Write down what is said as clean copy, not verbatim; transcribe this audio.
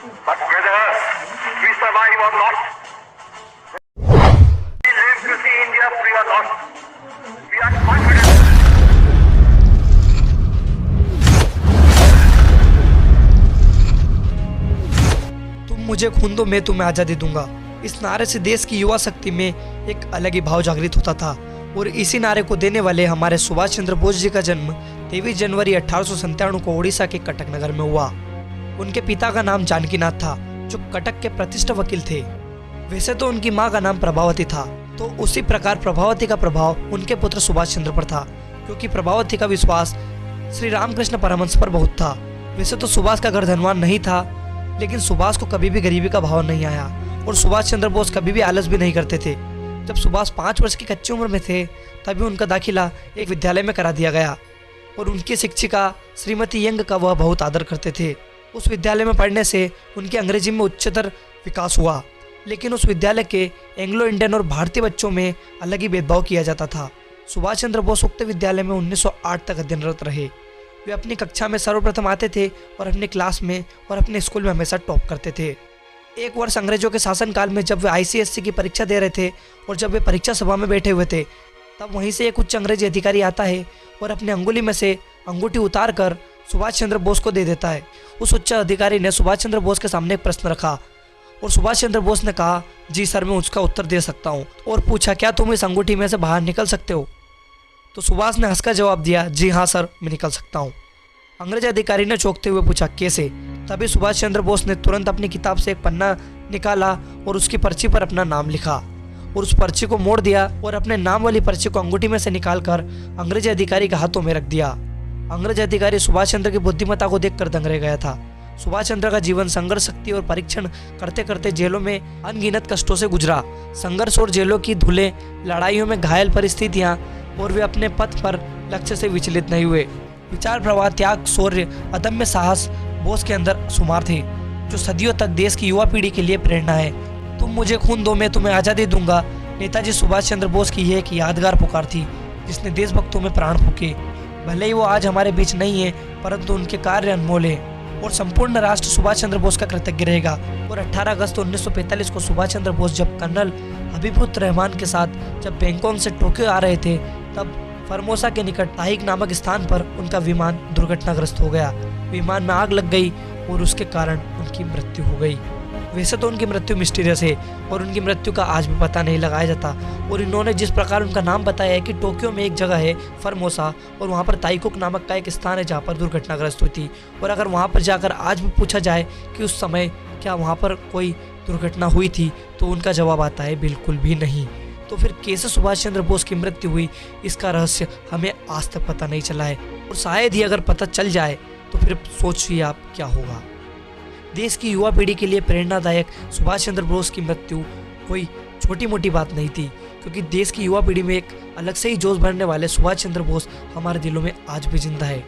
But whether we survive or not, we live to see India free or not, we are confident. तुम मुझे खून दो, मैं तुम्हें आज़ादी दूंगा। इस नारे से देश की युवा शक्ति में एक अलग ही भाव जागृत होता था और इसी नारे को देने वाले हमारे सुभाष चंद्र बोस जी का जन्म 23 जनवरी 1897 को उड़ीसा के कटक नगर में हुआ। उनके पिता का नाम जानकीनाथ था, जो कटक के प्रतिष्ठित वकील थे। वैसे तो उनकी मां का नाम प्रभावती था, तो उसी प्रकार प्रभावती का प्रभाव उनके पुत्र सुभाष चंद्र पर था, क्योंकि प्रभावती का विश्वास श्री रामकृष्ण परमहंस पर बहुत था। वैसे तो सुभाष का घर धनवान नहीं था, लेकिन सुभाष को कभी भी गरीबी का भाव नहीं आया और सुभाष चंद्र बोस कभी भी आलस भी नहीं करते थे। जब सुभाष 5 वर्ष की कच्ची उम्र में थे, तभी उनका दाखिला एक विद्यालय में करा दिया गया और उनकी शिक्षिका श्रीमती यंग का वह बहुत आदर करते थे। उस विद्यालय में पढ़ने से उनकी अंग्रेजी में उच्चतर विकास हुआ, लेकिन उस विद्यालय के एंग्लो इंडियन और भारतीय बच्चों में अलग ही भेदभाव किया जाता था। सुभाष चंद्र बोस उक्त विद्यालय में 1908 तक अध्ययनरत रहे। वे अपनी कक्षा में सर्वप्रथम आते थे और अपनी क्लास में और अपने स्कूल में हमेशा टॉप करते थे। एक वर्ष अंग्रेजों के शासनकाल में जब वे ICSE की परीक्षा दे रहे थे और जब वे परीक्षा सभा में बैठे हुए थे, तब वहीं से एक उच्च अंग्रेजी अधिकारी आता है और अपनी अंगुली में से अंगूठी उतार कर सुभाष चंद्र बोस को दे देता है। उस उच्च अधिकारी ने सुभाष चंद्र बोस के सामने एक प्रश्न रखा और सुभाष चंद्र बोस ने कहा, जी सर, मैं उसका उत्तर दे सकता हूँ, और पूछा, क्या तुम इस अंगूठी में से बाहर निकल सकते हो? तो सुभाष ने हंसकर जवाब दिया, जी हाँ सर, मैं निकल सकता हूँ। अंग्रेज अधिकारी ने चौंकते हुए पूछा, कैसे? तभी सुभाष चंद्र बोस ने तुरंत अपनी किताब से एक पन्ना निकाला और उसकी पर्ची पर अपना नाम लिखा और उस पर्ची को मोड़ दिया और अपने नाम वाली पर्ची को अंगूठी में से निकालकर अंग्रेजी अधिकारी के हाथों में रख दिया। अंग्रेज अधिकारी सुभाष चंद्र की बुद्धिमत्ता को देखकर दंग रह गया था। सुभाष चंद्र का जीवन संघर्ष, शक्ति और परीक्षण करते करते जेलों में अनगिनत कष्टों से गुजरा। संघर्ष और जेलों की धूलें, लड़ाइयों में घायल परिस्थितियां, और वे अपने पथ पर लक्ष्य से विचलित नहीं हुए। विचार प्रवाह, त्याग, शौर्य, अदम्य साहस बोस के अंदर शुमार थे, जो सदियों तक देश की युवा पीढ़ी के लिए प्रेरणा है। तुम मुझे खून दो, मैं तुम्हें आज़ादी दूंगा। नेताजी सुभाष चंद्र बोस की यह एक यादगार पुकार थी, जिसने देशभक्तों में प्राण फूके। भले ही वो आज हमारे बीच नहीं है, परंतु उनके कार्य अनमोल है और संपूर्ण राष्ट्र सुभाष चंद्र बोस का कृतज्ञ रहेगा। और 18 अगस्त 1945 को सुभाष चंद्र बोस जब कर्नल हबीबुर रहमान के साथ जब बैंकॉक से टोक्यो आ रहे थे, तब फॉर्मोसा के निकट ताहिक नामक स्थान पर उनका विमान दुर्घटनाग्रस्त हो गया। विमान में आग लग गई और उसके कारण उनकी मृत्यु हो गई। वैसे तो उनकी मृत्यु मिस्टीरियस है और उनकी मृत्यु का आज भी पता नहीं लगाया जाता, और इन्होंने जिस प्रकार उनका नाम बताया है कि टोक्यो में एक जगह है फॉर्मोसा और वहाँ पर ताइकोक नामक का एक स्थान है जहाँ पर दुर्घटनाग्रस्त हुई थी, और अगर वहाँ पर जाकर आज भी पूछा जाए कि उस समय क्या वहाँ पर कोई दुर्घटना हुई थी, तो उनका जवाब आता है बिल्कुल भी नहीं। तो फिर कैसे सुभाष चंद्र बोस की मृत्यु हुई, इसका रहस्य हमें आज तक पता नहीं चला है, और शायद ही अगर पता चल जाए तो फिर सोचिए आप क्या होगा। देश की युवा पीढ़ी के लिए प्रेरणादायक सुभाष चंद्र बोस की मृत्यु कोई छोटी मोटी बात नहीं थी, क्योंकि देश की युवा पीढ़ी में एक अलग से ही जोश भरने वाले सुभाष चंद्र बोस हमारे दिलों में आज भी जिंदा है।